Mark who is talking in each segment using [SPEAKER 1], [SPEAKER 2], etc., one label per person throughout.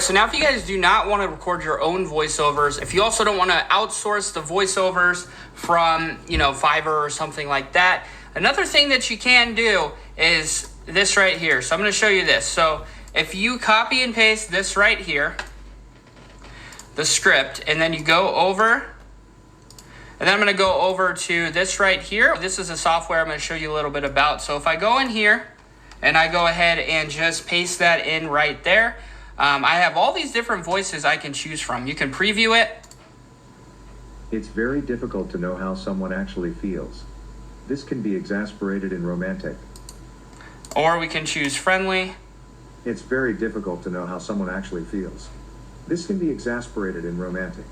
[SPEAKER 1] so now if you guys do not want to record your own voiceovers, if you also don't want to outsource the voiceovers from, Fiverr or something like that, another thing that you can do is this right here. So I'm going to show you this. So if you copy and paste this right here, the script, and then you go over, and then I'm going to go over to this right here. This is a software I'm going to show you a little bit about. So if I go in here and I go ahead and just paste that in right there, I have all these different voices I can choose from. You can preview it.
[SPEAKER 2] It's very difficult to know how someone actually feels. This can be exasperated and romantic.
[SPEAKER 1] Or we can choose friendly.
[SPEAKER 2] It's very difficult to know how someone actually feels. This can be exasperated and romantic.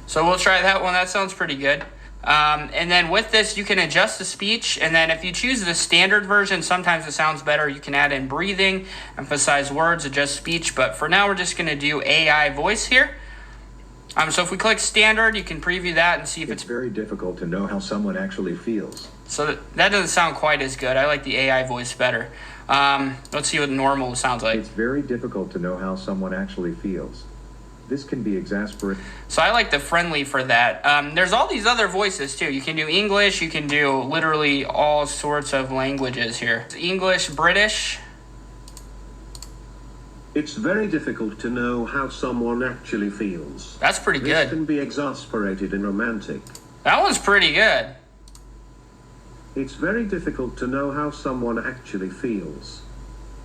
[SPEAKER 1] So we'll try that one. That sounds pretty good. And then with this, you can adjust the speech. And then if you choose the standard version, sometimes it sounds better. You can add in breathing, emphasize words, adjust speech. But for now, we're just going to do AI voice here. So if we click standard, you can preview that and see if
[SPEAKER 2] it's very difficult to know how someone actually feels.
[SPEAKER 1] So that doesn't sound quite as good. I like the AI voice better. Let's see what normal sounds like.
[SPEAKER 2] It's very difficult to know how someone actually feels. This can be exasperating.
[SPEAKER 1] So I like the friendly for that. There's all these other voices too. You can do English. You can do literally all sorts of languages here. English, British.
[SPEAKER 3] It's very difficult to know how someone actually feels.
[SPEAKER 1] That's pretty good.
[SPEAKER 3] This can be exasperated and romantic.
[SPEAKER 1] That one's pretty good.
[SPEAKER 3] It's very difficult to know how someone actually feels.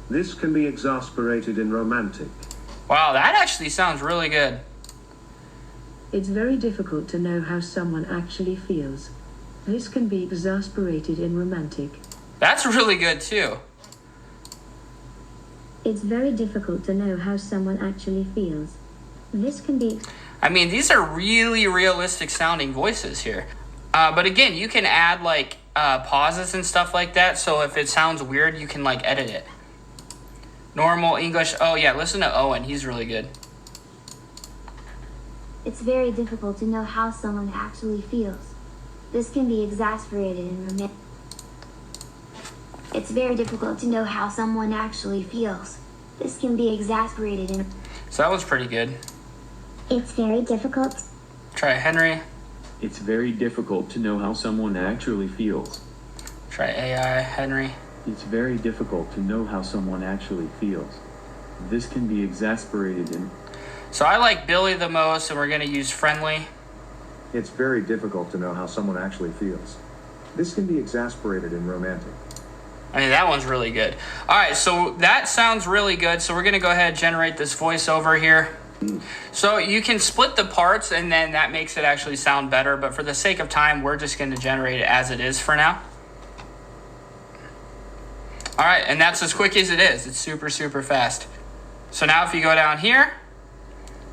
[SPEAKER 3] This can be exasperated and romantic.
[SPEAKER 1] Wow, that actually sounds really good.
[SPEAKER 4] It's very difficult to know how someone actually feels. This can be exasperated and romantic.
[SPEAKER 1] That's really good too.
[SPEAKER 5] It's very difficult to know how someone actually feels. This can be...
[SPEAKER 1] I mean, these are really realistic sounding voices here. But again, you can add pauses and stuff like that. So if it sounds weird, you can edit it. Normal, English. Oh yeah, listen to Owen. He's really good.
[SPEAKER 5] It's very difficult to know how someone actually feels. This can be exasperated and romantic. It's very difficult to know how someone actually feels. This can be exasperated and...
[SPEAKER 1] So that was pretty good.
[SPEAKER 5] It's very difficult.
[SPEAKER 1] Try Henry.
[SPEAKER 6] It's very difficult to know how someone actually feels.
[SPEAKER 1] Try AI, Henry.
[SPEAKER 6] It's very difficult to know how someone actually feels. This can be exasperated and...
[SPEAKER 1] So I like Billy the most, and we're going to use friendly.
[SPEAKER 2] It's very difficult to know how someone actually feels. This can be exasperated and romantic.
[SPEAKER 1] I mean, that one's really good. All right, so that sounds really good. So we're going to go ahead and generate this voiceover here. So you can split the parts, and then that makes it actually sound better. But for the sake of time, we're just going to generate it as it is for now. All right, and that's as quick as it is. It's super, super fast. So now if you go down here,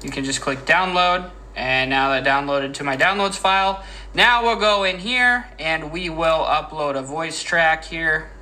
[SPEAKER 1] you can just click download. And now that downloaded to my downloads file. Now we'll go in here, and we will upload a voice track here.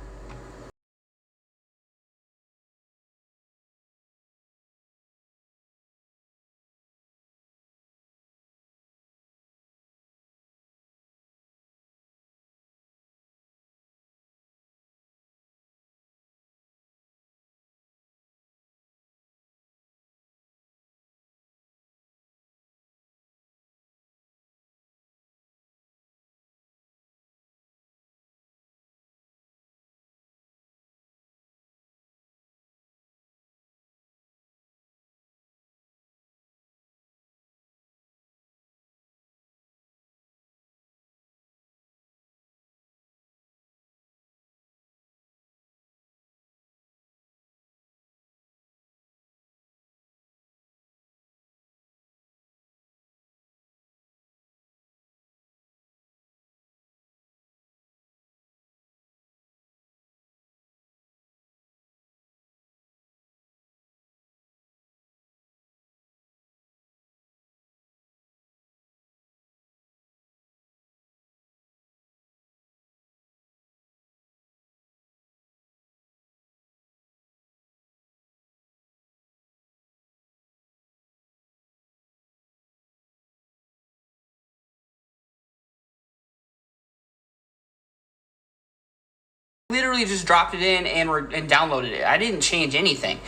[SPEAKER 1] literally just dropped it in and downloaded it. I didn't change anything.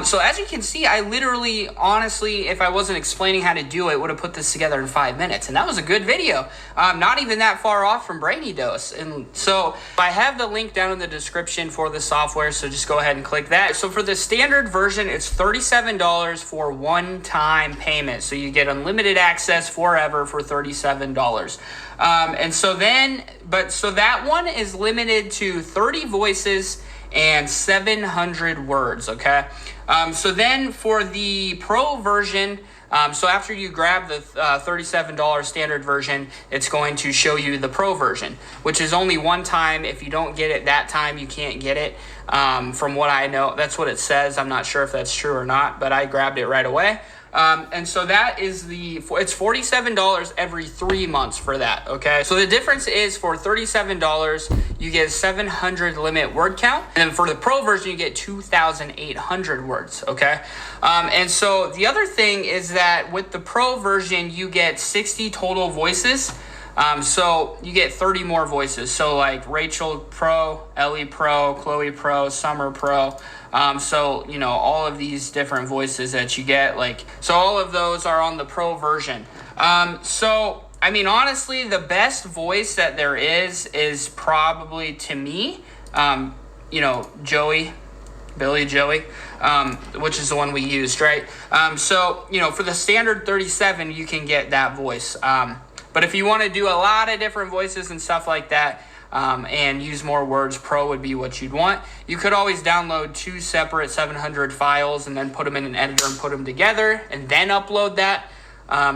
[SPEAKER 1] So as you can see, I literally, honestly, if I wasn't explaining how to do it, would have put this together in 5 minutes. And that was a good video. Not even that far off from Brainy Dose. And so I have the link down in the description for the software, so just go ahead and click that. So for the standard version, it's $37 for one-time payment. So you get unlimited access forever for $37. And so then, so that one is limited to 30 voices and 700 words, okay? So then for the Pro version, so after you grab the $37 standard version, it's going to show you the Pro version, which is only one time. If you don't get it that time, you can't get it. From what I know, that's what it says. I'm not sure if that's true or not, but I grabbed it right away. And so that is it's $47 every 3 months for that, okay? So the difference is for $37, you get 700 limit word count. And then for the Pro version, you get 2,800 words, okay? And so the other thing is that with the Pro version, you get 60 total voices. So you get 30 more voices. So like Rachel Pro, Ellie Pro, Chloe Pro, Summer Pro. So, you know, all of these different voices that you get, so all of those are on the Pro version. So, I mean, honestly, the best voice that there is probably, to me, you know, Billy Joey, which is the one we used, right? So, you know, for the standard 37, you can get that voice. But if you want to do a lot of different voices and stuff like that, and use more words, Pro would be what you'd want. You could always download 2 separate 700 files and then put them in an editor and put them together and then upload that.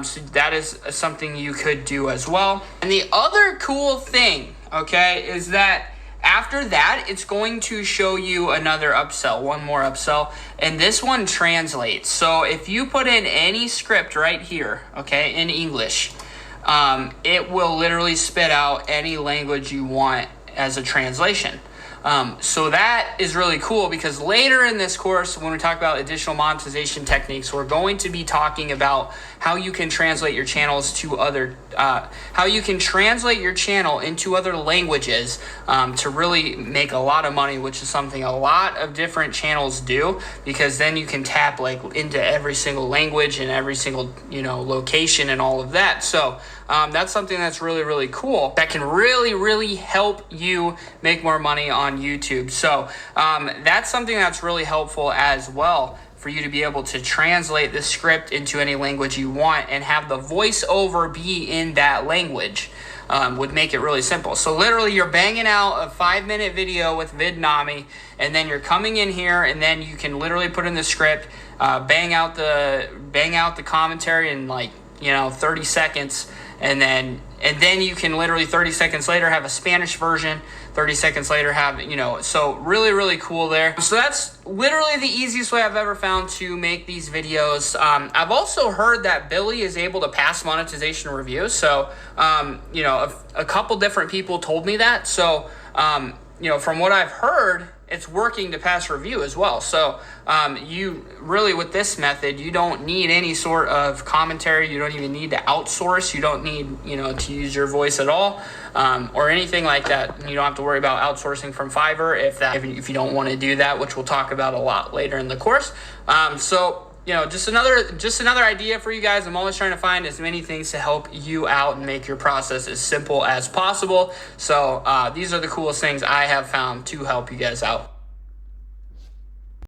[SPEAKER 1] So that is something you could do as well. And the other cool thing, okay, is that after that, it's going to show you another upsell, one more upsell, and this one translates. So if you put in any script right here, okay, in English, it will literally spit out any language you want as a translation. So that is really cool because later in this course, when we talk about additional monetization techniques, we're going to be talking about how you can translate your channels to how you can translate your channel into other languages to really make a lot of money, which is something a lot of different channels do, because then you can tap into every single language and every single, you know, location and all of that. So that's something that's really, really cool that can really, really help you make more money on YouTube. So that's something that's really helpful as well, for you to be able to translate the script into any language you want and have the voiceover be in that language. Would make it really simple. So literally you're banging out a 5-minute video with Vidnami, and then you're coming in here and then you can literally put in the script, bang out the commentary in 30 seconds, and then you can literally 30 seconds later have a Spanish version, 30 seconds later have, so really, really cool there. So that's literally the easiest way I've ever found to make these videos. I've also heard that Billy is able to pass monetization reviews. So, a couple different people told me that. So, from what I've heard, it's working to pass review as well. So you really, with this method, you don't need any sort of commentary. You don't even need to outsource. You don't need, to use your voice at all, or anything like that. You don't have to worry about outsourcing from Fiverr if you don't want to do that, which we'll talk about a lot later in the course. Just another idea for you guys. I'm always trying to find as many things to help you out and make your process as simple as possible. So these are the coolest things I have found to help you guys out.